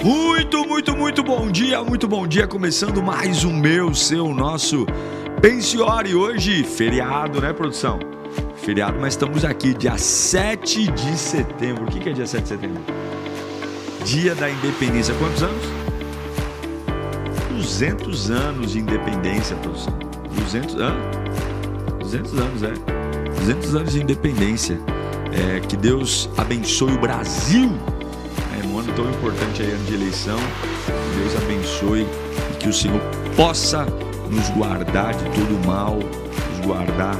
Muito bom dia, começando mais um meu, seu, nosso Pensiore. Hoje, feriado, né, produção? Feriado, mas estamos aqui, dia 7 de setembro. O que é dia 7 de setembro? Dia da Independência. Quantos anos? 200 anos de independência, produção. 200 anos, 200 anos de independência. Que Deus abençoe o Brasil. Um ano tão importante aí, ano de eleição. Que Deus abençoe e que o Senhor possa nos guardar de todo o mal, nos guardar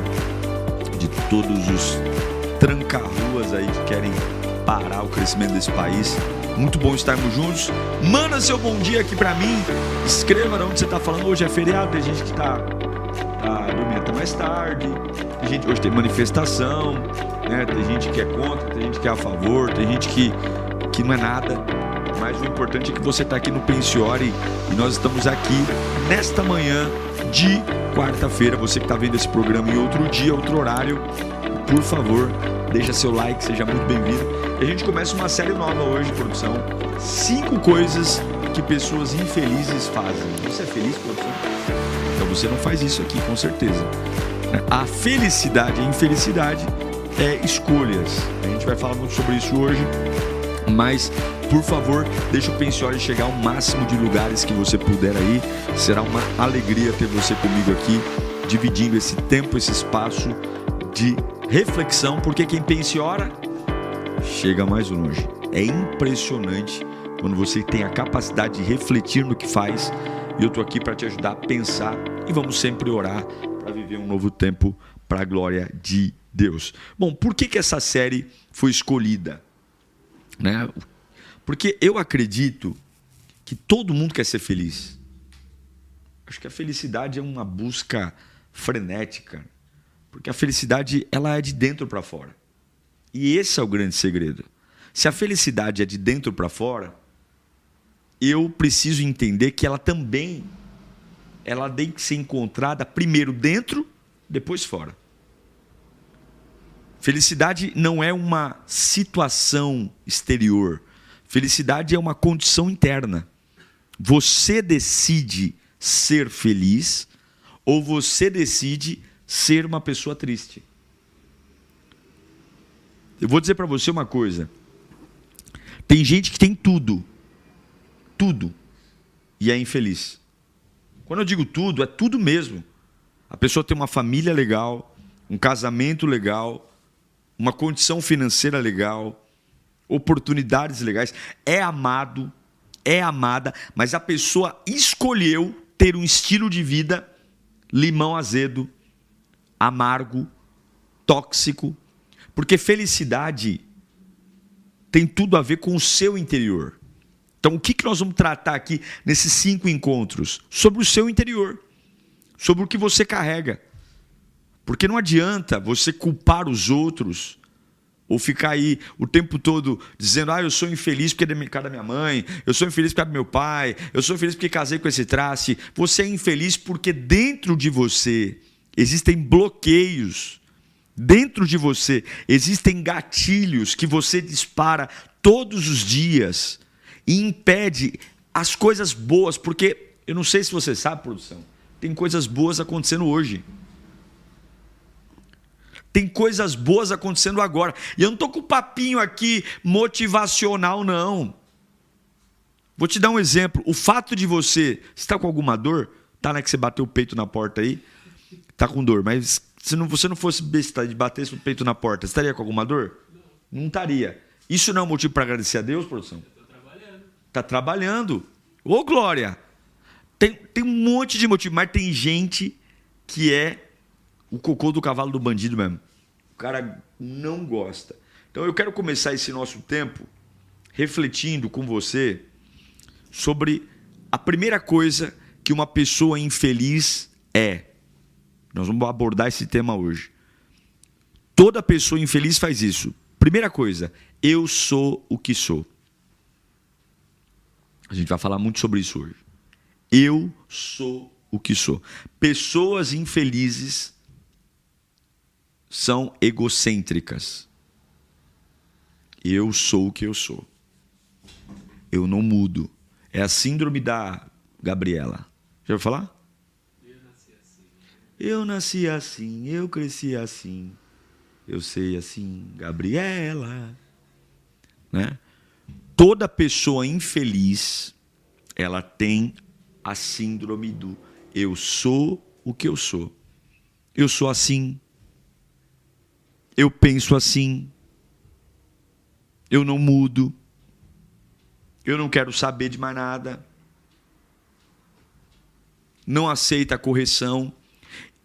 de todos os tranca-ruas aí que querem parar o crescimento desse país. Muito bom estarmos juntos. Manda seu bom dia aqui pra mim. Escreva de onde você tá falando. Hoje é feriado, tem gente que tá dormindo até mais tarde. Hoje tem manifestação, né? Tem gente que é contra, tem gente que é a favor, tem gente que não é nada. Mas o importante é que você está aqui no Pensiore e nós estamos aqui nesta manhã de quarta-feira. Você que está vendo esse programa em outro dia, outro horário, por favor, deixa seu like, seja muito bem-vindo. E a gente começa uma série nova hoje, produção. 5 coisas que pessoas infelizes fazem. Você é feliz, produção? Então você não faz isso aqui, com certeza. A felicidade e a infelicidade é escolhas. A gente vai falar muito sobre isso hoje. Mas, por favor, deixa o Pensiore chegar ao máximo de lugares que você puder aí. Será uma alegria ter você comigo aqui, dividindo esse tempo, esse espaço de reflexão, porque quem pensiora chega mais longe. É impressionante quando você tem a capacidade de refletir no que faz. E eu estou aqui para te ajudar a pensar e vamos sempre orar para viver um novo tempo para a glória de Deus. Bom, por que essa série foi escolhida? Né? Porque eu acredito que todo mundo quer ser feliz. Acho que a felicidade é uma busca frenética, porque a felicidade ela é de dentro para fora. E esse é o grande segredo. Se a felicidade é de dentro para fora, eu preciso entender que ela também tem que ser encontrada primeiro dentro, depois fora. Felicidade não é uma situação exterior. Felicidade é uma condição interna. Você decide ser feliz ou você decide ser uma pessoa triste. Eu vou dizer para você uma coisa. Tem gente que tem tudo, e é infeliz. Quando eu digo tudo, é tudo mesmo. A pessoa tem uma família legal, um casamento legal, uma condição financeira legal, oportunidades legais, é amado, é amada, mas a pessoa escolheu ter um estilo de vida limão azedo, amargo, tóxico, porque felicidade tem tudo a ver com o seu interior. Então, o que nós vamos tratar aqui nesses 5 encontros? Sobre o seu interior, sobre o que você carrega. Porque não adianta você culpar os outros ou ficar aí o tempo todo dizendo eu sou infeliz porque é da minha mãe, eu sou infeliz porque é do meu pai, eu sou infeliz porque casei com esse traste. Você é infeliz porque dentro de você existem bloqueios, dentro de você existem gatilhos que você dispara todos os dias e impede as coisas boas, porque eu não sei se você sabe, produção, tem coisas boas acontecendo hoje. Tem coisas boas acontecendo agora. E eu não estou com papinho aqui motivacional, não. Vou te dar um exemplo. O fato de você está com alguma dor, tá, né, que você bateu o peito na porta aí, tá com dor, mas se você não fosse besta de bater o peito na porta, você estaria com alguma dor? Não estaria. Isso não é um motivo para agradecer a Deus, produção? Eu estou trabalhando. Está trabalhando. Ô, glória! Tem um monte de motivo, mas tem gente que é o cocô do cavalo do bandido mesmo. O cara não gosta. Então eu quero começar esse nosso tempo refletindo com você sobre a primeira coisa que uma pessoa infeliz é. Nós vamos abordar esse tema hoje. Toda pessoa infeliz faz isso. Primeira coisa, eu sou o que sou. A gente vai falar muito sobre isso hoje. Eu sou o que sou. Pessoas infelizes são egocêntricas. Eu sou o que eu sou. eu não mudo. É a síndrome da Gabriela. Já ouviu falar? Eu nasci assim, eu cresci assim, eu sei assim, Gabriela. Né? Toda pessoa infeliz, ela tem a síndrome do eu sou o que eu sou. Eu sou assim, eu penso assim, eu não mudo, eu não quero saber de mais nada, não aceita a correção.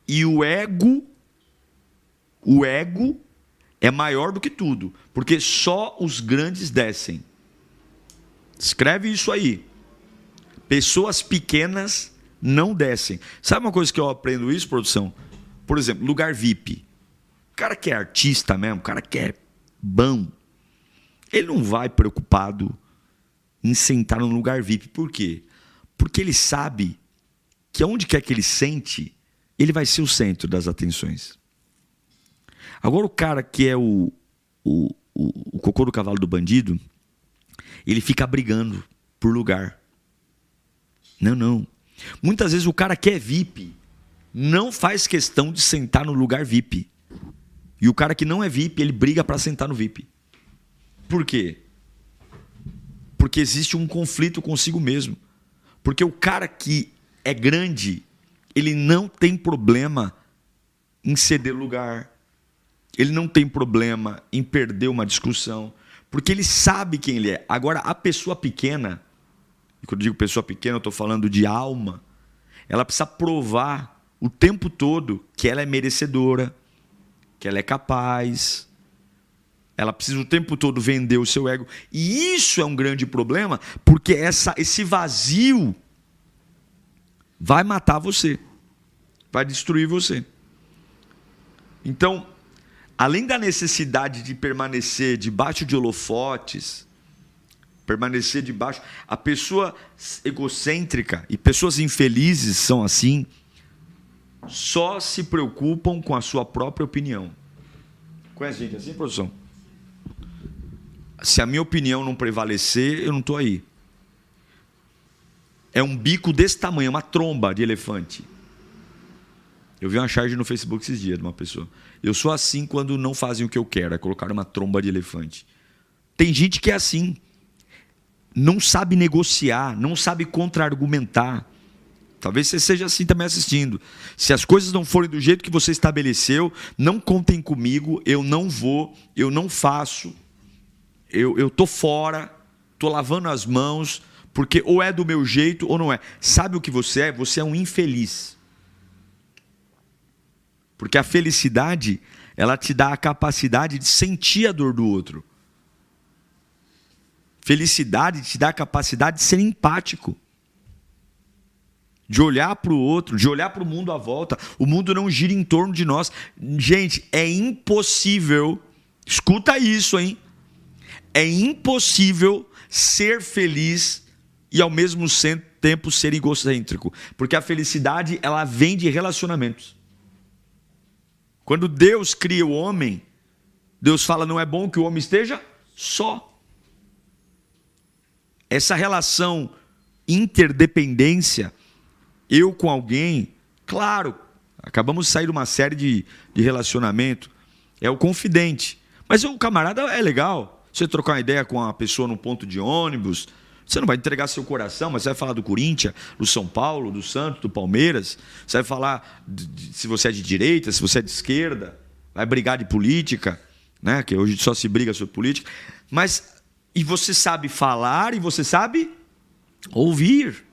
E o ego é maior do que tudo, porque só os grandes descem. Escreve isso aí. Pessoas pequenas não descem. Sabe uma coisa que eu aprendo isso, produção? Por exemplo, lugar VIP. O cara que é artista mesmo, o cara que é bom, ele não vai preocupado em sentar num lugar VIP. Por quê? Porque ele sabe que aonde quer que ele sente, ele vai ser o centro das atenções. Agora o cara que é o cocô do cavalo do bandido, ele fica brigando por lugar. Não. Muitas vezes o cara que é VIP não faz questão de sentar no lugar VIP. E o cara que não é VIP, ele briga para sentar no VIP. Por quê? Porque existe um conflito consigo mesmo. Porque o cara que é grande, ele não tem problema em ceder lugar. Ele não tem problema em perder uma discussão. Porque ele sabe quem ele é. Agora, a pessoa pequena, e quando eu digo pessoa pequena, eu estou falando de alma, ela precisa provar o tempo todo que ela é merecedora, que ela é capaz. Ela precisa o tempo todo vender o seu ego. E isso é um grande problema, porque esse vazio vai matar você, vai destruir você. Então, além da necessidade de permanecer debaixo de holofotes, permanecer debaixo, a pessoa egocêntrica e pessoas infelizes são assim, só se preocupam com a sua própria opinião. Conhece gente assim, produção? Se a minha opinião não prevalecer, eu não estou aí. É um bico desse tamanho, uma tromba de elefante. Eu vi uma charge no Facebook esses dias de uma pessoa. Eu sou assim quando não fazem o que eu quero, é colocar uma tromba de elefante. Tem gente que é assim. Não sabe negociar, não sabe contra-argumentar. Talvez você seja assim também assistindo. Se as coisas não forem do jeito que você estabeleceu, não contem comigo, eu não vou, eu não faço, eu estou fora, estou lavando as mãos, porque ou é do meu jeito ou não é. Sabe o que você é? Você é um infeliz. Porque a felicidade, ela te dá a capacidade de sentir a dor do outro. Felicidade te dá a capacidade de ser empático. De olhar para o outro, de olhar para o mundo à volta. O mundo não gira em torno de nós. Gente, é impossível, escuta isso, hein? É impossível ser feliz e ao mesmo tempo ser egocêntrico. Porque a felicidade, ela vem de relacionamentos. Quando Deus cria o homem, Deus fala, não é bom que o homem esteja só. Essa relação interdependência, eu com alguém, claro, acabamos de sair de uma série de relacionamento, é o confidente. Mas o camarada é legal. Você trocar uma ideia com uma pessoa num ponto de ônibus, você não vai entregar seu coração, mas você vai falar do Corinthians, do São Paulo, do Santos, do Palmeiras. Você vai falar se você é de direita, se você é de esquerda. Vai brigar de política, né? Que hoje só se briga sobre política. Mas, e você sabe falar e você sabe ouvir.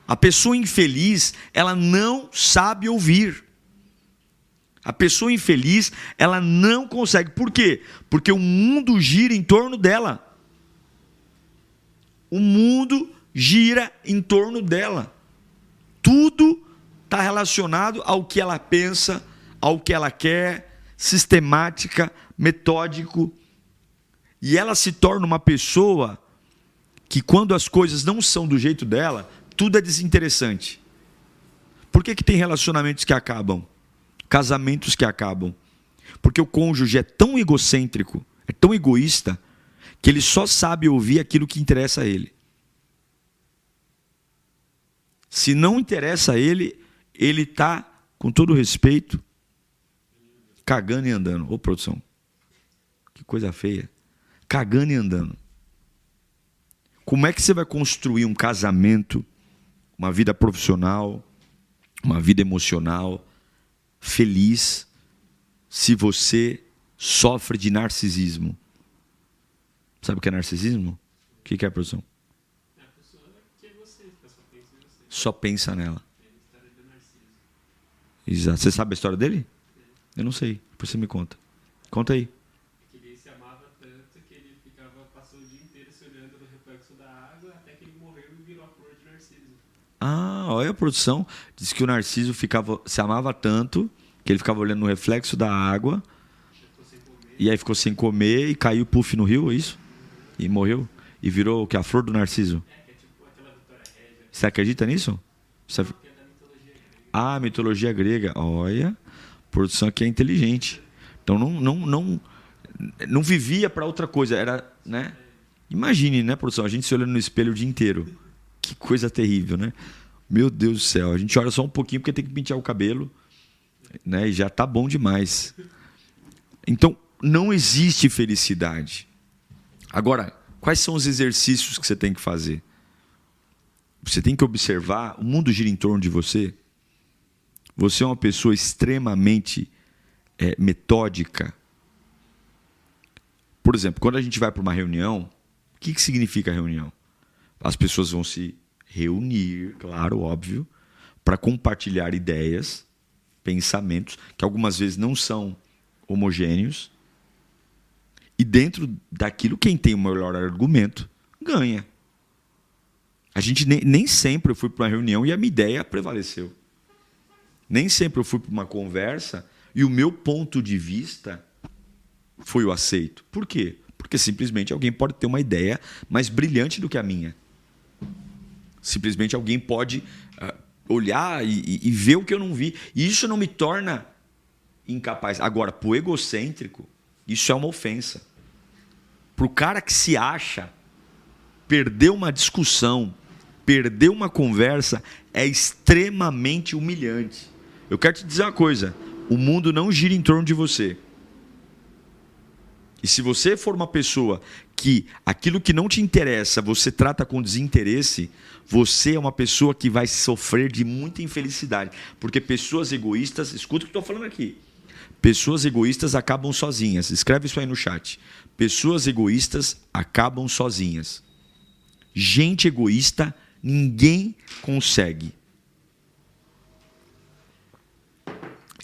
A pessoa infeliz, ela não sabe ouvir. A pessoa infeliz, ela não consegue. Por quê? Porque o mundo gira em torno dela. O mundo gira em torno dela. Tudo está relacionado ao que ela pensa, ao que ela quer, sistemática, metódico. E ela se torna uma pessoa que, quando as coisas não são do jeito dela, tudo é desinteressante. Por que tem relacionamentos que acabam? Casamentos que acabam? Porque o cônjuge é tão egocêntrico, é tão egoísta, que ele só sabe ouvir aquilo que interessa a ele. Se não interessa a ele, ele está, com todo respeito, cagando e andando. Ô, produção, que coisa feia. Cagando e andando. Como é que você vai construir um casamento, uma vida profissional, uma vida emocional, feliz, se você sofre de narcisismo? Sabe o que é narcisismo? O que é, produção? É a pessoa que é você, só pensa em você. Só pensa nela. É a história do Narciso. Exato. Você sabe a história dele? Eu não sei. Depois você me conta. Conta aí. É que ele se amava tanto que ele passou o dia inteiro se olhando no reflexo da água até que ele morreu e virou a flor de Narciso. Ah, olha a produção. Diz que o Narciso se amava tanto que ele ficava olhando no reflexo da água. Ficou sem comer. E aí ficou sem comer e caiu puff no rio, é isso? E morreu? E virou o que? A flor do Narciso? É, que é tipo aquela Vitória Régia. Você acredita nisso? Você... Que é da mitologia grega. Ah, mitologia grega. Olha, produção aqui é inteligente. Então não vivia para outra coisa. Era, né? Imagine, né, produção? A gente se olhando no espelho o dia inteiro. Que coisa terrível, né? Meu Deus do céu. A gente olha só um pouquinho porque tem que pentear o cabelo, né? E já tá bom demais. Então, não existe felicidade. Agora, quais são os exercícios que você tem que fazer? Você tem que observar, o mundo gira em torno de você. Você é uma pessoa extremamente metódica. Por exemplo, quando a gente vai para uma reunião, o que significa reunião? As pessoas vão se reunir, claro, óbvio, para compartilhar ideias, pensamentos, que algumas vezes não são homogêneos. E dentro daquilo, quem tem o melhor argumento ganha. A gente nem sempre eu fui para uma reunião e a minha ideia prevaleceu. Nem sempre eu fui para uma conversa e o meu ponto de vista foi o aceito. Por quê? Porque simplesmente alguém pode ter uma ideia mais brilhante do que a minha. Simplesmente alguém pode olhar e ver o que eu não vi. E isso não me torna incapaz. Agora, para o egocêntrico, isso é uma ofensa. Para o cara que se acha, perder uma discussão, perder uma conversa, é extremamente humilhante. Eu quero te dizer uma coisa, o mundo não gira em torno de você. E se você for uma pessoa que aquilo que não te interessa, você trata com desinteresse, você é uma pessoa que vai sofrer de muita infelicidade. Porque pessoas egoístas, escuta o que eu estou falando aqui, pessoas egoístas acabam sozinhas. Escreve isso aí no chat. Pessoas egoístas acabam sozinhas. Gente egoísta, ninguém consegue.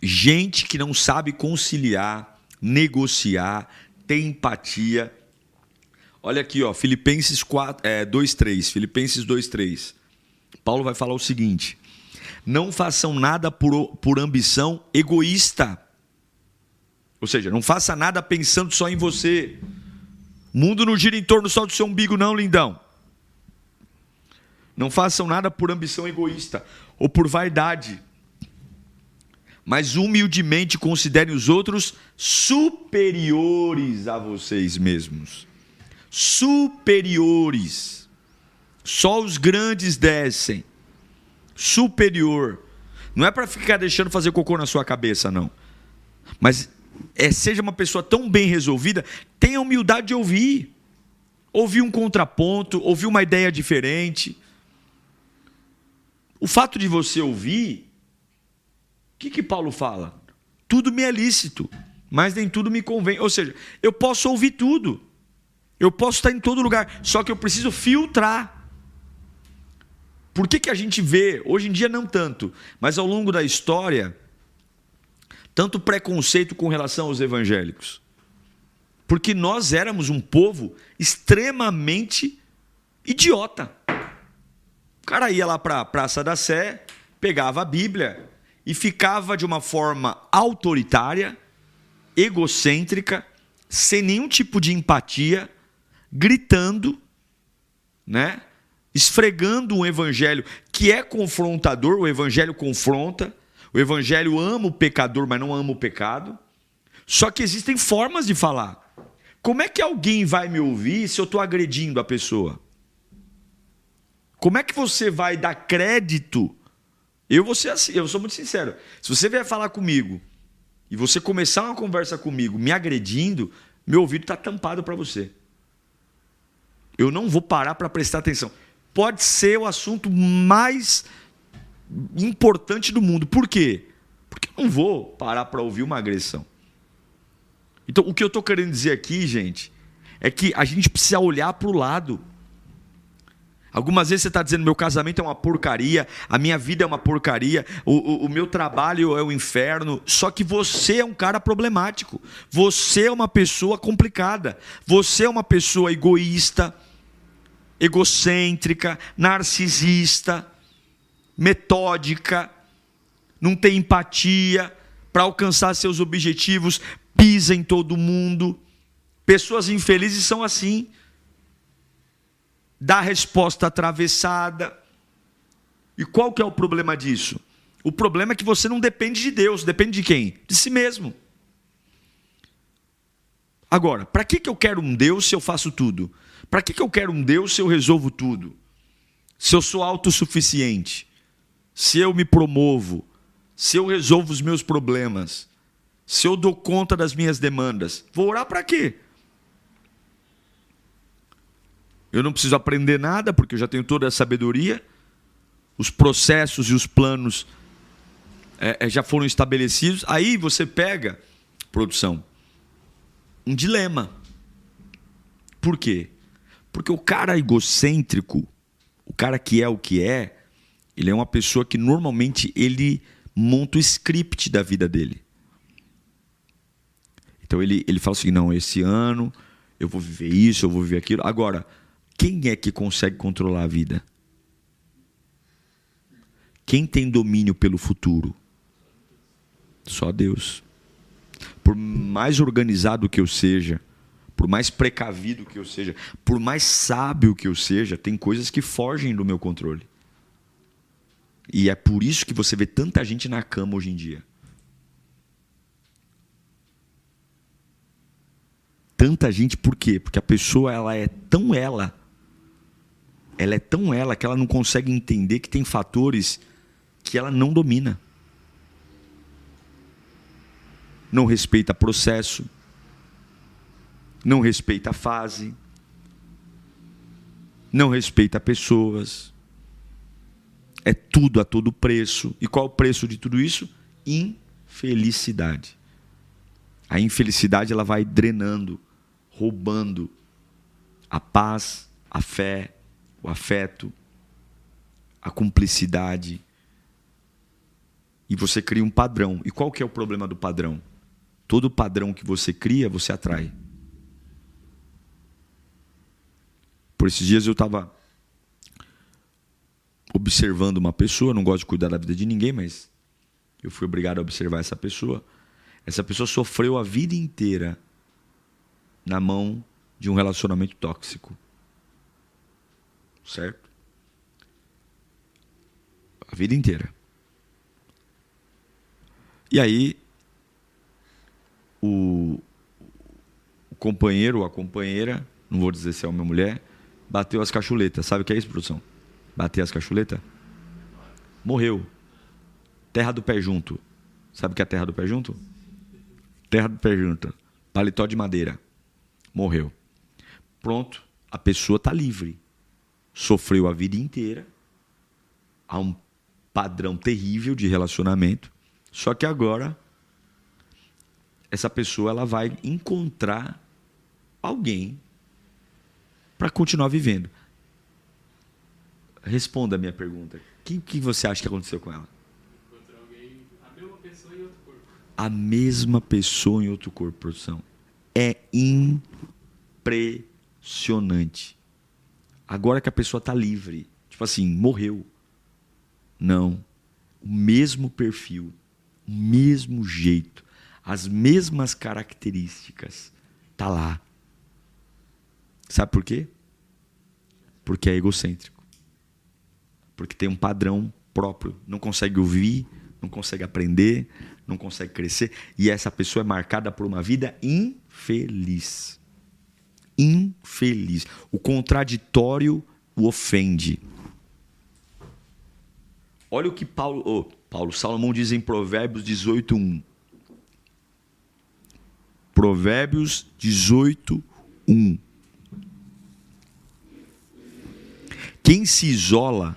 Gente que não sabe conciliar, negociar, ter empatia. Olha aqui, ó, Filipenses 2:3. Filipenses 2:3. Paulo vai falar o seguinte: não façam nada por ambição egoísta. Ou seja, não faça nada pensando só em você. O mundo não gira em torno só do seu umbigo, não, lindão. Não façam nada por ambição egoísta ou por vaidade, mas humildemente considerem os outros superiores a vocês mesmos. Superiores. Só os grandes descem. Superior. Não é para ficar deixando fazer cocô na sua cabeça, não. Mas seja uma pessoa tão bem resolvida, tenha humildade de ouvir. Ouvir um contraponto, ouvir uma ideia diferente. O fato de você ouvir, o que Paulo fala? Tudo me é lícito, mas nem tudo me convém. Ou seja, eu posso ouvir tudo. Eu posso estar em todo lugar, só que eu preciso filtrar. Por que a gente vê, hoje em dia não tanto, mas ao longo da história, tanto preconceito com relação aos evangélicos? Porque nós éramos um povo extremamente idiota. O cara ia lá para a Praça da Sé, pegava a Bíblia e ficava de uma forma autoritária, egocêntrica, sem nenhum tipo de empatia, gritando, né? Esfregando um evangelho que é confrontador. O evangelho confronta, o evangelho ama o pecador, mas não ama o pecado. Só que existem formas de falar. Como é que alguém vai me ouvir se eu estou agredindo a pessoa? Como é que você vai dar crédito? Eu vou ser assim, eu sou muito sincero. Se você vier falar comigo e você começar uma conversa comigo me agredindo, meu ouvido está tampado para você. Eu não vou parar para prestar atenção. Pode ser o assunto mais importante do mundo. Por quê? Porque eu não vou parar para ouvir uma agressão. Então, o que eu estou querendo dizer aqui, gente, é que a gente precisa olhar para o lado. Algumas vezes você está dizendo: meu casamento é uma porcaria, a minha vida é uma porcaria, o meu trabalho é um inferno. Só que você é um cara problemático. Você é uma pessoa complicada. Você é uma pessoa egoísta, egocêntrica, narcisista, metódica, não tem empatia para alcançar seus objetivos, pisa em todo mundo. Pessoas infelizes são assim. Dá resposta atravessada. E qual que é o problema disso? O problema é que você não depende de Deus. Depende de quem? De si mesmo. Agora, para que eu quero um Deus se eu faço tudo? Para que eu quero um Deus se eu resolvo tudo? Se eu sou autossuficiente? Se eu me promovo? Se eu resolvo os meus problemas? Se eu dou conta das minhas demandas? Vou orar para quê? Eu não preciso aprender nada, porque eu já tenho toda a sabedoria. Os processos e os planos já foram estabelecidos. Aí você pega, produção, um dilema. Por quê? Porque o cara egocêntrico, o cara que é o que é, ele é uma pessoa que normalmente ele monta o script da vida dele. Então ele fala assim: não, esse ano eu vou viver isso, eu vou viver aquilo. Agora, quem é que consegue controlar a vida? Quem tem domínio pelo futuro? Só Deus. Por mais organizado que eu seja, por mais precavido que eu seja, por mais sábio que eu seja, tem coisas que fogem do meu controle. E é por isso que você vê tanta gente na cama hoje em dia. Tanta gente, por quê? Porque a pessoa ela é tão ela que ela não consegue entender que tem fatores que ela não domina. Não respeita processo, não respeita a fase, não respeita pessoas. É tudo a todo preço. E qual o preço de tudo isso? Infelicidade. A infelicidade ela vai drenando, roubando a paz, a fé, o afeto, a cumplicidade. E você cria um padrão. E qual que é o problema do padrão? Todo padrão que você cria, você atrai. Por esses dias eu estava observando uma pessoa, não gosto de cuidar da vida de ninguém, mas eu fui obrigado a observar essa pessoa. Essa pessoa sofreu a vida inteira na mão de um relacionamento tóxico. Certo? A vida inteira. E aí, o companheiro ou a companheira, não vou dizer se é uma mulher, bateu as cachuletas. Sabe o que é isso, produção? Bater as cachuletas? Morreu. Terra do pé junto. Sabe o que é terra do pé junto? Terra do pé junto. Paletó de madeira. Morreu. Pronto. A pessoa está livre. Sofreu a vida inteira. Há um padrão terrível de relacionamento. Só que agora, essa pessoa ela vai encontrar alguém para continuar vivendo. Responda a minha pergunta. O que você acha que aconteceu com ela? Encontrou alguém, a mesma pessoa em outro corpo. A mesma pessoa em outro corpo, produção. É impressionante. Agora que a pessoa está livre. Tipo assim, morreu. Não. O mesmo perfil. O mesmo jeito. As mesmas características. Está lá. Sabe por quê? Porque é egocêntrico. Porque tem um padrão próprio. Não consegue ouvir, não consegue aprender, não consegue crescer. E essa pessoa é marcada por uma vida infeliz. infeliz. O contraditório o ofende. Olha o que Salomão diz em Provérbios 18:1. Provérbios 18:1. Quem se isola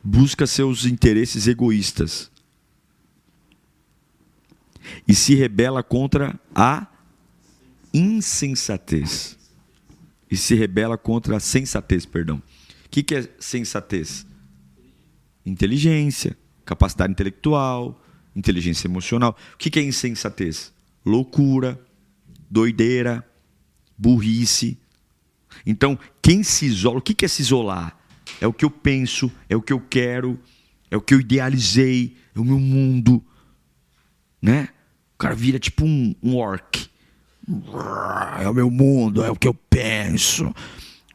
busca seus interesses egoístas e se rebela contra a insensatez. E se rebela contra a sensatez, perdão. O que é sensatez? Inteligência, capacidade intelectual, inteligência emocional. O que é insensatez? Loucura, doideira, burrice. Então, quem se isola, o que é se isolar? É o que eu penso, é o que eu quero, é o que eu idealizei, é o meu mundo, né? O cara vira tipo um orc. É o meu mundo, é o que eu penso.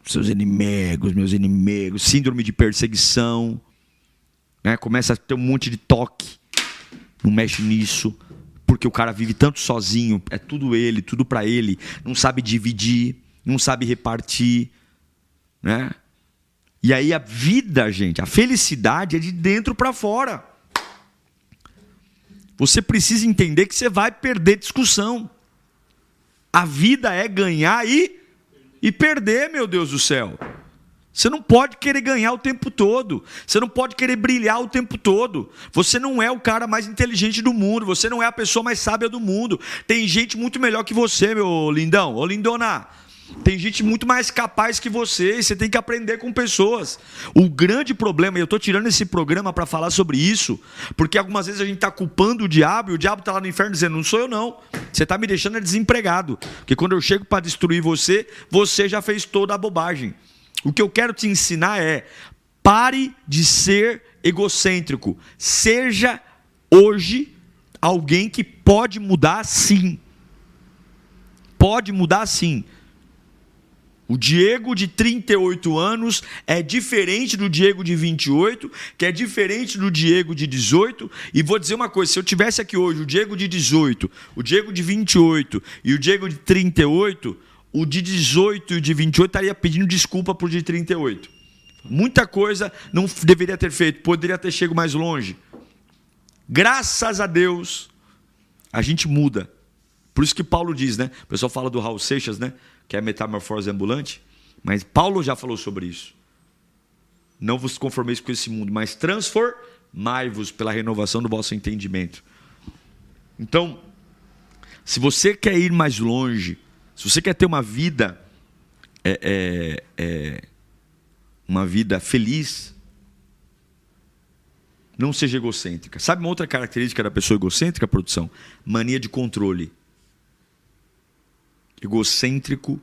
Seus inimigos, meus inimigos. Síndrome de perseguição, né? Começa a ter um monte de toque. Não mexe nisso, porque o cara vive tanto sozinho. É tudo ele, tudo pra ele. Não sabe dividir, não sabe repartir, né? E aí a vida, gente, a felicidade é de dentro para fora. Você precisa entender que você vai perder discussão. A vida é ganhar e perder, meu Deus do céu. Você não pode querer ganhar o tempo todo. Você não pode querer brilhar o tempo todo. Você não é o cara mais inteligente do mundo. Você não é a pessoa mais sábia do mundo. Tem gente muito melhor que você, meu lindão. Ô lindona. Tem gente muito mais capaz que você. E você tem que aprender com pessoas. O grande problema, e eu estou tirando esse programa para falar sobre isso, porque algumas vezes a gente está culpando o diabo, e o diabo está lá no inferno dizendo, não sou eu não. Você está me deixando desempregado. Porque quando eu chego para destruir você, você já fez toda a bobagem. O que eu quero te ensinar é, pare de ser egocêntrico. Seja hoje alguém que pode mudar sim. Pode mudar sim. O Diego de 38 anos é diferente do Diego de 28, que é diferente do Diego de 18. E vou dizer uma coisa, se eu tivesse aqui hoje o Diego de 18, o Diego de 28 e o Diego de 38... o de 18 e o de 28 estaria pedindo desculpa para o de 38. Muita coisa não deveria ter feito, poderia ter chegado mais longe. Graças a Deus, a gente muda. Por isso que Paulo diz, né? O pessoal fala do Raul Seixas, né? Que é a metamorfose ambulante. Mas Paulo já falou sobre isso. Não vos conformeis com esse mundo, mas transformai-vos pela renovação do vosso entendimento. Então, se você quer ir mais longe, se você quer ter uma vida feliz, não seja egocêntrica. Sabe uma outra característica da pessoa egocêntrica, produção? Mania de controle. Egocêntrico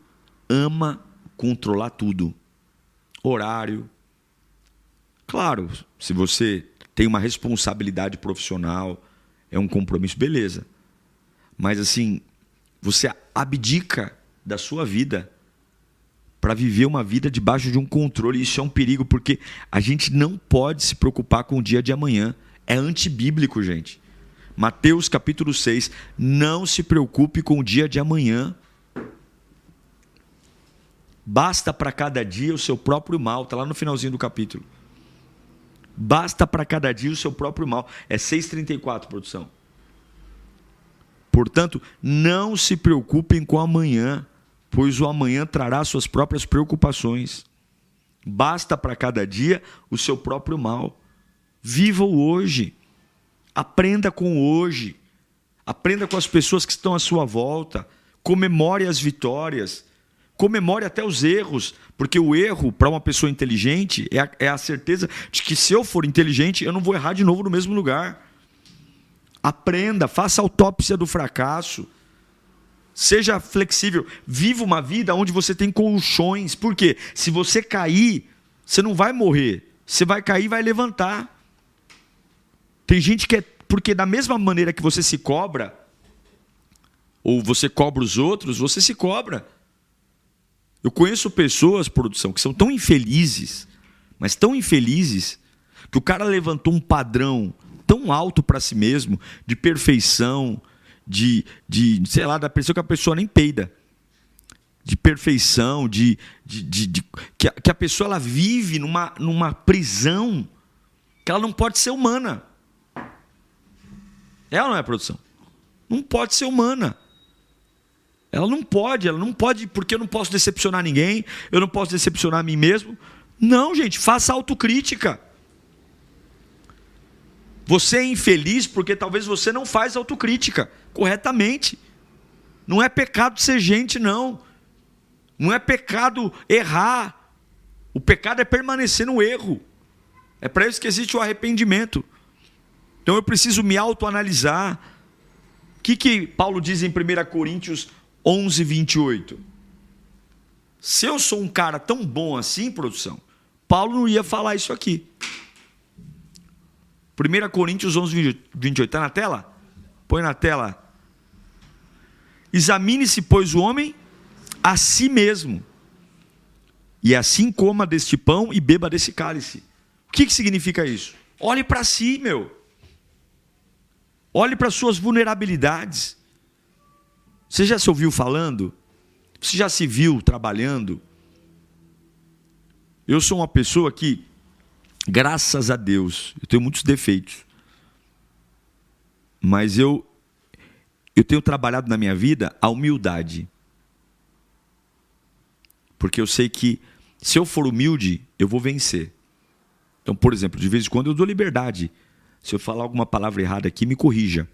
ama controlar tudo. Horário. Claro, se você tem uma responsabilidade profissional, é um compromisso, beleza. Mas assim, você abdica da sua vida para viver uma vida debaixo de um controle. Isso é um perigo, porque a gente não pode se preocupar com o dia de amanhã. É antibíblico, gente. Mateus capítulo 6. Não se preocupe com o dia de amanhã. Basta para cada dia o seu próprio mal. Está lá no finalzinho do capítulo. Basta para cada dia o seu próprio mal. É 6,34, produção. Portanto, não se preocupem com o amanhã, pois o amanhã trará suas próprias preocupações. Basta para cada dia o seu próprio mal. Viva o hoje. Aprenda com o hoje. Aprenda com as pessoas que estão à sua volta. Comemore as vitórias. Comemore até os erros, porque o erro, para uma pessoa inteligente, é a certeza de que se eu for inteligente, eu não vou errar de novo no mesmo lugar. Aprenda, faça autópsia do fracasso. Seja flexível. Viva uma vida onde você tem colchões. Por quê? Se você cair, você não vai morrer. Você vai cair e vai levantar. Tem gente que é... Porque da mesma maneira que você se cobra, ou você cobra os outros, você se cobra. Eu conheço pessoas, produção, que são tão infelizes, mas tão infelizes, que o cara levantou um padrão tão alto para si mesmo, de perfeição, sei lá, da pessoa que a pessoa nem peida. perfeição, que a pessoa ela vive numa prisão que ela não pode ser humana. É ou não é, produção? Não pode ser humana. Ela não pode, porque eu não posso decepcionar ninguém, eu não posso decepcionar a mim mesmo. Não, gente, faça autocrítica. Você é infeliz porque talvez você não faz autocrítica corretamente. Não é pecado ser gente, não. Não é pecado errar. O pecado é permanecer no erro. É para isso que existe o arrependimento. Então eu preciso me autoanalisar. O que Paulo diz em 1 Coríntios 11, 28? Se eu sou um cara tão bom assim, produção, Paulo não ia falar isso aqui. 1 Coríntios 11, 28. Está na tela? Põe na tela. Examine-se, pois, o homem a si mesmo, e assim coma deste pão e beba desse cálice. O que significa isso? Olhe para si, meu. Olhe para suas vulnerabilidades. Você já se ouviu falando? Você já se viu trabalhando? Eu sou uma pessoa que, graças a Deus, eu tenho muitos defeitos, mas eu tenho trabalhado na minha vida a humildade. Porque eu sei que se eu for humilde, eu vou vencer. Então, por exemplo, de vez em quando eu dou liberdade. Se eu falar alguma palavra errada aqui, me corrija.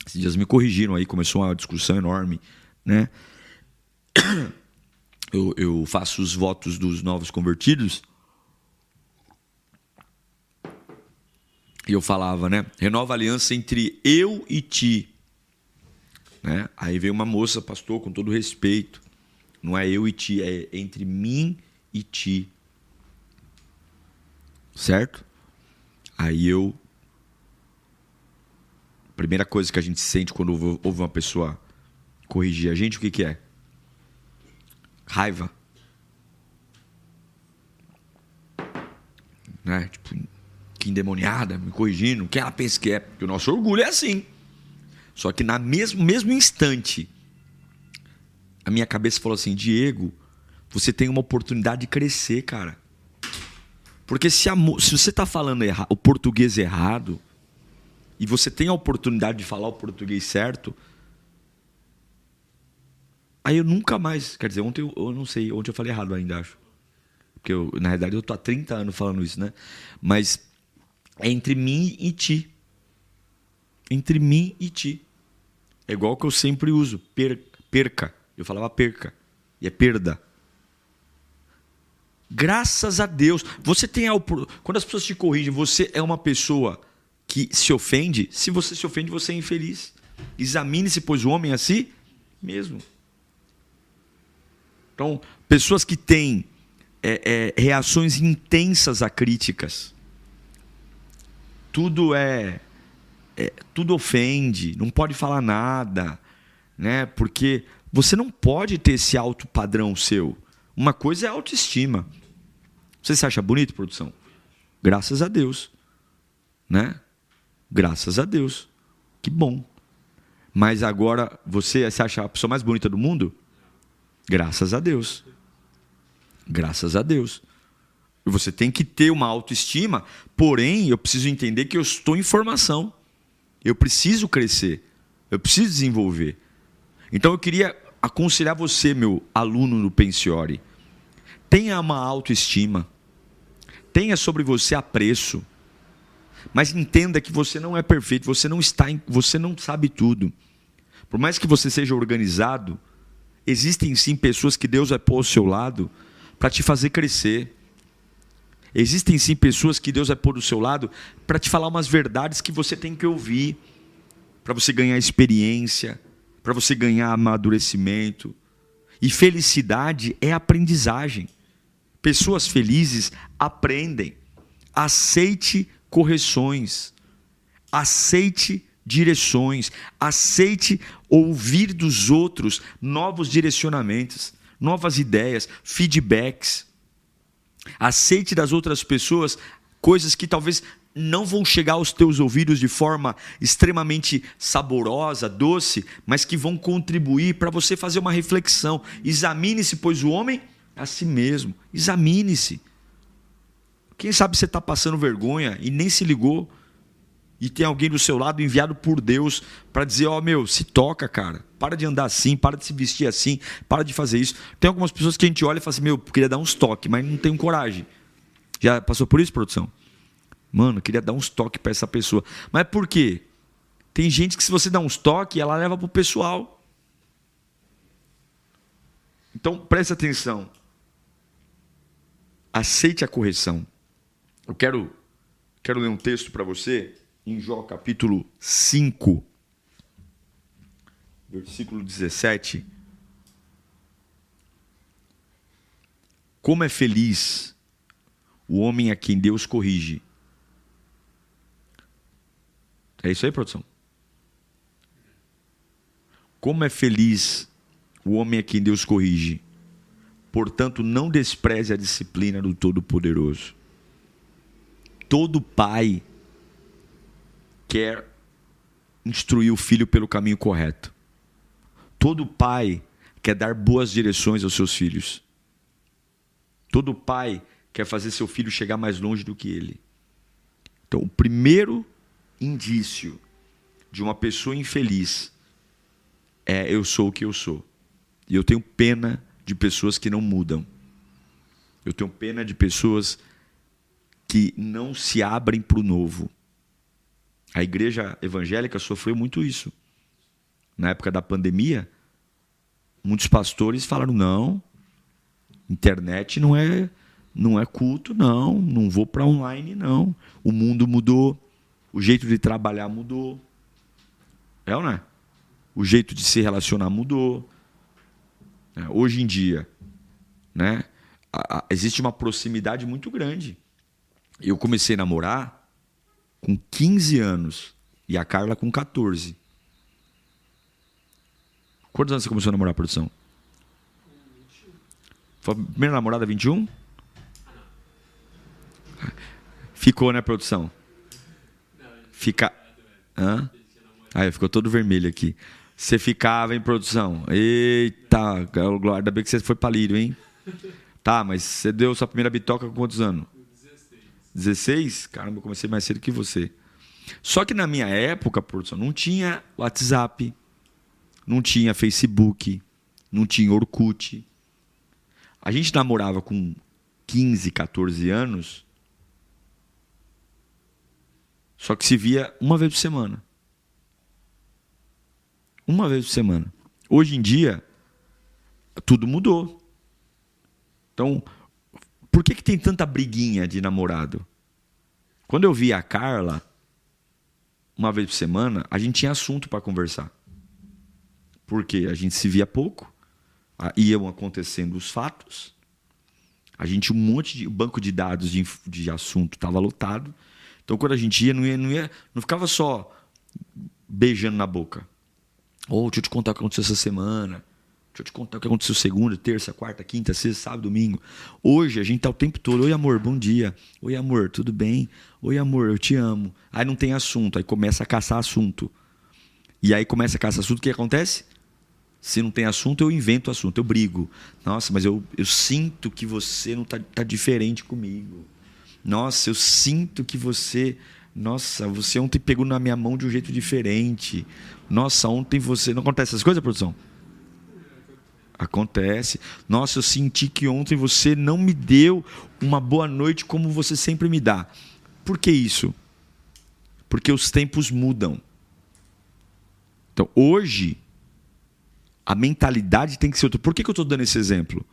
Esses dias me corrigiram aí, começou uma discussão enorme, né? Eu faço os votos dos novos convertidos. E eu falava, né? Renova a aliança entre eu e ti. Né? Aí veio uma moça, pastor, com todo respeito. Não é eu e ti, é entre mim e ti. Certo? Aí primeira coisa que a gente sente quando ouve uma pessoa corrigir a gente, o que é? Raiva. Né? Tipo, que endemoniada, me corrigindo. Quem ela pensa que é? Porque o nosso orgulho é assim. Só que no mesmo instante, a minha cabeça falou assim: Diego, você tem uma oportunidade de crescer, cara. Porque se você está falando o português errado, e você tem a oportunidade de falar o português certo, aí eu nunca mais... Quer dizer, ontem eu não sei, ontem eu falei errado ainda, acho. Porque na realidade eu estou há 30 anos falando isso, né? Mas é entre mim e ti. Entre mim e ti. É igual que eu sempre uso, perca. Eu falava perca, e é perda. Graças a Deus. Você tem quando as pessoas te corrigem, você é uma pessoa que se ofende. Se você se ofende, você é infeliz. Examine-se, pois, o homem a si mesmo. Então, pessoas que têm reações intensas a críticas. Tudo tudo ofende, não pode falar nada, né? Porque você não pode ter esse alto padrão seu. Uma coisa é autoestima. Você se acha bonito, produção? Graças a Deus, né? Graças a Deus. Que bom. Mas agora você se acha a pessoa mais bonita do mundo? Graças a Deus. Graças a Deus. Você tem que ter uma autoestima, porém, eu preciso entender que eu estou em formação. Eu preciso crescer. Eu preciso desenvolver. Então eu queria aconselhar você, meu aluno no Pensiore. Tenha uma autoestima. Tenha sobre você apreço. Mas entenda que você não é perfeito, você não sabe tudo. Por mais que você seja organizado, existem sim pessoas que Deus vai pôr ao seu lado para te fazer crescer. Existem sim pessoas que Deus vai pôr do seu lado para te falar umas verdades que você tem que ouvir, para você ganhar experiência, para você ganhar amadurecimento. E felicidade é aprendizagem. Pessoas felizes aprendem. Aceite correções, aceite direções, aceite ouvir dos outros novos direcionamentos, novas ideias, feedbacks. Aceite das outras pessoas coisas que talvez não vão chegar aos teus ouvidos de forma extremamente saborosa, doce, mas que vão contribuir para você fazer uma reflexão. Examine-se, pois o homem a si mesmo. Examine-se. Quem sabe você está passando vergonha e nem se ligou, e tem alguém do seu lado enviado por Deus para dizer, se toca, cara. Para de andar assim, para de se vestir assim, para de fazer isso. Tem algumas pessoas que a gente olha e fala assim, queria dar uns toques, mas não tenho coragem. Já passou por isso, produção? Mano, queria dar uns toques para essa pessoa. Mas por quê? Tem gente que se você dá uns toques, ela leva para o pessoal. Então, preste atenção. Aceite a correção. Eu quero ler um texto para você, em Jó capítulo 5, versículo 17. Como é feliz o homem a quem Deus corrige. É isso aí, produção? Como é feliz o homem a quem Deus corrige. Portanto, não despreze a disciplina do Todo-Poderoso. Todo pai quer instruir o filho pelo caminho correto. Todo pai quer dar boas direções aos seus filhos. Todo pai quer fazer seu filho chegar mais longe do que ele. Então, o primeiro indício de uma pessoa infeliz é: eu sou o que eu sou. E eu tenho pena de pessoas que não mudam. Eu tenho pena de pessoas que não se abrem para o novo. A igreja evangélica sofreu muito isso. Na época da pandemia, muitos pastores falaram: não, internet não é culto, não vou para online, não. O mundo mudou, o jeito de trabalhar mudou. É ou não é? O jeito de se relacionar mudou. Hoje em dia, né, existe uma proximidade muito grande. Eu comecei a namorar com 15 anos e a Carla com 14. Quantos anos você começou a namorar, produção? 21. Foi a primeira namorada, 21? Ficou, né, produção? Fica... Hã? Aí, ficou todo vermelho aqui. Você ficava em produção. Eita, Glória, ainda bem que você foi palido, hein? Tá, mas você deu sua primeira bitoca com quantos anos? 16. 16? Caramba, eu comecei mais cedo que você. Só que na minha época, produção, não tinha WhatsApp, não tinha Facebook, não tinha Orkut. A gente namorava com 15, 14 anos, só que se via uma vez por semana. Uma vez por semana. Hoje em dia, tudo mudou. Então, por que tem tanta briguinha de namorado? Quando eu via a Carla, uma vez por semana, a gente tinha assunto para conversar. Porque a gente se via pouco, iam acontecendo os fatos, a gente tinha um monte de banco de dados de assunto, estava lotado. Então, quando a gente ia, não ficava só beijando na boca. Deixa eu te contar o que aconteceu essa semana. Deixa eu te contar o que aconteceu segunda, terça, quarta, quinta, sexta, sábado, domingo. Hoje a gente tá o tempo todo: oi, amor, bom dia. Oi, amor, tudo bem? Oi, amor, eu te amo. Aí não tem assunto, aí começa a caçar assunto. E aí começa a caçar assunto, o que acontece? Se não tem assunto, eu invento assunto, eu brigo. Nossa, mas eu sinto que você não tá diferente comigo. Nossa, eu sinto que você... Nossa, você ontem pegou na minha mão de um jeito diferente. Nossa, ontem você... Não acontece essas coisas, produção? Acontece. Nossa, eu senti que ontem você não me deu uma boa noite como você sempre me dá. Por que isso? Porque os tempos mudam. Então, hoje, a mentalidade tem que ser outra. Por que eu estou dando esse exemplo?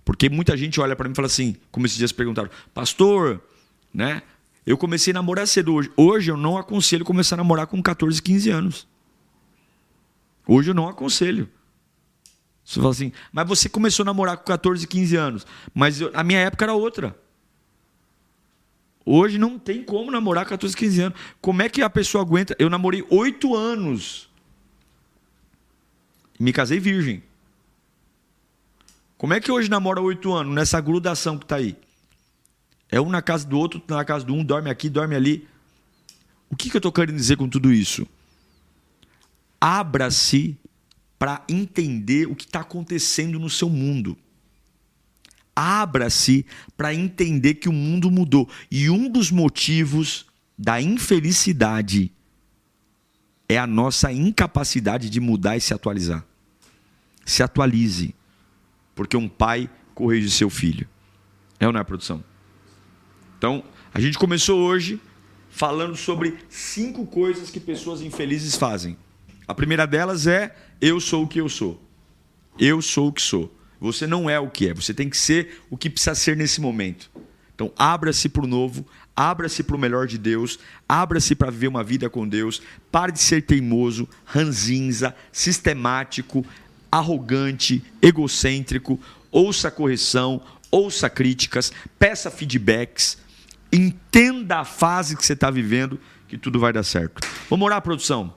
Porque muita gente olha para mim e fala assim, como esses dias perguntaram: pastor, né? Eu comecei a namorar cedo hoje. Hoje eu não aconselho começar a namorar com 14, 15 anos. Hoje eu não aconselho. Você fala assim: mas você começou a namorar com 14, 15 anos. Mas a minha época era outra. Hoje não tem como namorar com 14, 15 anos. Como é que a pessoa aguenta? Eu namorei 8 anos. Me casei virgem. Como é que hoje namora 8 anos nessa grudação que está aí? É um na casa do outro, outro na casa do um, dorme aqui, dorme ali. O que eu estou querendo dizer com tudo isso? Abra-se para entender o que está acontecendo no seu mundo. Abra-se para entender que o mundo mudou. E um dos motivos da infelicidade é a nossa incapacidade de mudar e se atualizar. Se atualize, porque um pai corrige seu filho. É ou não é, produção? Então, a gente começou hoje falando sobre 5 coisas que pessoas infelizes fazem. A primeira delas é: eu sou o que eu sou. Eu sou o que sou. Você não é o que é. Você tem que ser o que precisa ser nesse momento. Então, abra-se para o novo, abra-se para o melhor de Deus, abra-se para viver uma vida com Deus. Pare de ser teimoso, ranzinza, sistemático, arrogante, egocêntrico. Ouça correção, ouça críticas, peça feedbacks. Entenda a fase que você está vivendo, que tudo vai dar certo. Vamos orar, produção?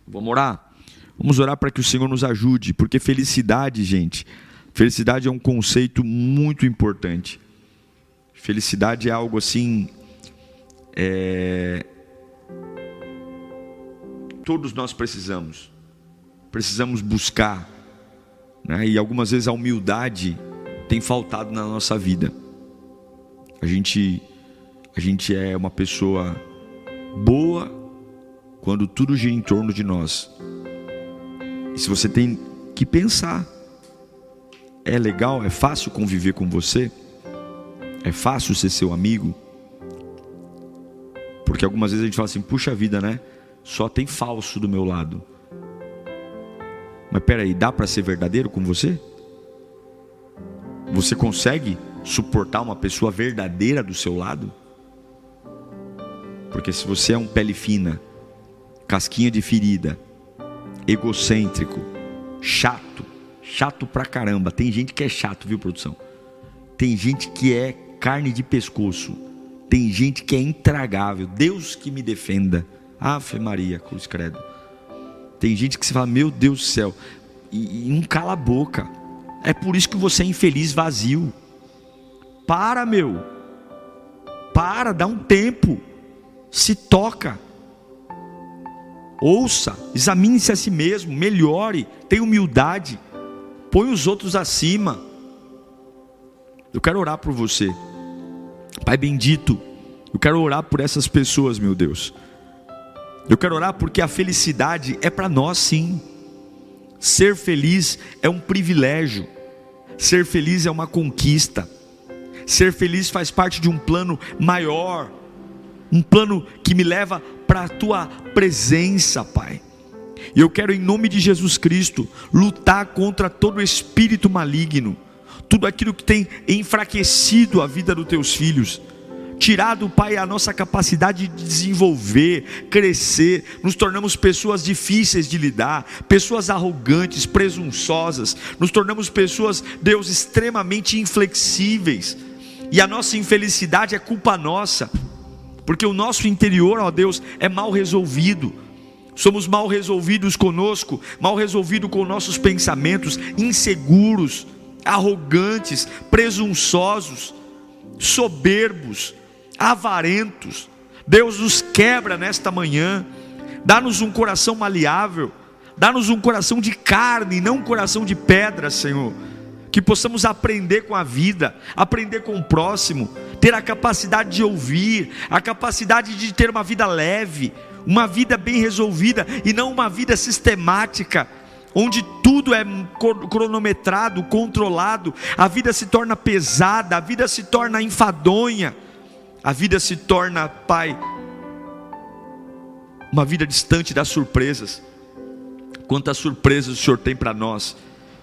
Vamos orar? Vamos orar para que o Senhor nos ajude, porque felicidade, gente, felicidade é um conceito muito importante. Felicidade é algo assim, todos nós precisamos buscar, né? E algumas vezes a humildade tem faltado na nossa vida. A gente é uma pessoa boa quando tudo gira em torno de nós. E se você tem que pensar, é legal, é fácil conviver com você? É fácil ser seu amigo? Porque algumas vezes a gente fala assim: puxa vida, né? Só tem falso do meu lado. Mas peraí, dá para ser verdadeiro com você? Você consegue suportar uma pessoa verdadeira do seu lado? Porque se você é um pele fina, casquinha de ferida, egocêntrico, chato pra caramba. Tem gente que é chato, viu, produção? Tem gente que é carne de pescoço. Tem gente que é intragável. Deus que me defenda. Ave Maria, cruz credo. Tem gente que se fala: meu Deus do céu, e não cala a boca. É por isso que você é infeliz, vazio. Para, meu. Para, dá um tempo. Se toca. Ouça, examine-se a si mesmo, melhore, tenha humildade, põe os outros acima. Eu quero orar por você, Pai bendito. Eu quero orar por essas pessoas, meu Deus. Eu quero orar porque a felicidade é para nós, sim. Ser feliz é um privilégio. Ser feliz é uma conquista. Ser feliz faz parte de um plano maior, um plano que me leva para a tua presença, Pai. E eu quero, em nome de Jesus Cristo, lutar contra todo espírito maligno, tudo aquilo que tem enfraquecido a vida dos teus filhos, tirado, Pai, a nossa capacidade de desenvolver, crescer. Nos tornamos pessoas difíceis de lidar, pessoas arrogantes, presunçosas. Nos tornamos pessoas, Deus, extremamente inflexíveis. E a nossa infelicidade é culpa nossa, porque o nosso interior, ó Deus, é mal resolvido. Somos mal resolvidos conosco, mal resolvido com nossos pensamentos, inseguros, arrogantes, presunçosos, soberbos, avarentos. Deus nos quebra nesta manhã. Dá-nos um coração maleável, dá-nos um coração de carne, não um coração de pedra, Senhor. Que possamos aprender com a vida, aprender com o próximo, ter a capacidade de ouvir, a capacidade de ter uma vida leve, uma vida bem resolvida, e não uma vida sistemática, onde tudo é cronometrado, controlado. A vida se torna pesada, a vida se torna enfadonha, a vida se torna, Pai, uma vida distante das surpresas. Quantas surpresas o Senhor tem para nós,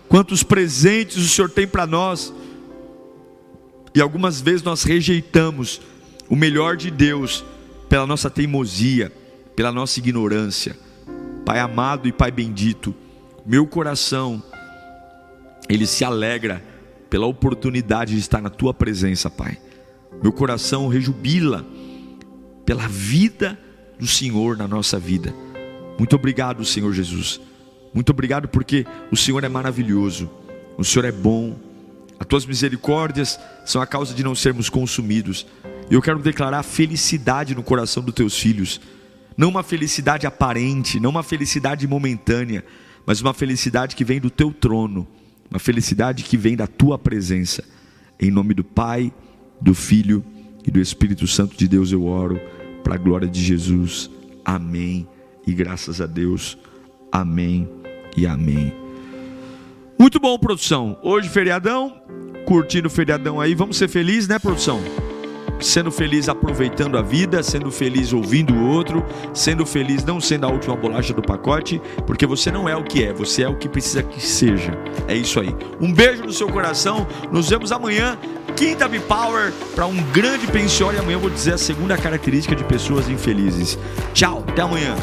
quantos presentes o Senhor tem para nós, e algumas vezes nós rejeitamos o melhor de Deus pela nossa teimosia, pela nossa ignorância. Pai amado e Pai bendito, meu coração, ele se alegra pela oportunidade de estar na Tua presença, Pai. Meu coração rejubila pela vida do Senhor na nossa vida. Muito obrigado, Senhor Jesus. Muito obrigado porque o Senhor é maravilhoso, o Senhor é bom, As tuas misericórdias são a causa de não sermos consumidos. E eu quero declarar felicidade no coração dos teus filhos. Não uma felicidade aparente, não uma felicidade momentânea, mas uma felicidade que vem do teu trono, uma felicidade que vem da tua presença. Em nome do Pai, do Filho e do Espírito Santo de Deus eu oro, para a glória de Jesus. Amém. E graças a Deus. Amém e amém. Muito bom, produção. Hoje feriadão, curtindo o feriadão aí. Vamos ser felizes, né, produção? Sendo feliz aproveitando a vida, sendo feliz ouvindo o outro, sendo feliz não sendo a última bolacha do pacote, porque você não é o que é, você é o que precisa que seja. É isso aí. Um beijo no seu coração. Nos vemos amanhã, quinta V-Power, para um grande pensiório. E amanhã eu vou dizer a segunda característica de pessoas infelizes. Tchau, até amanhã.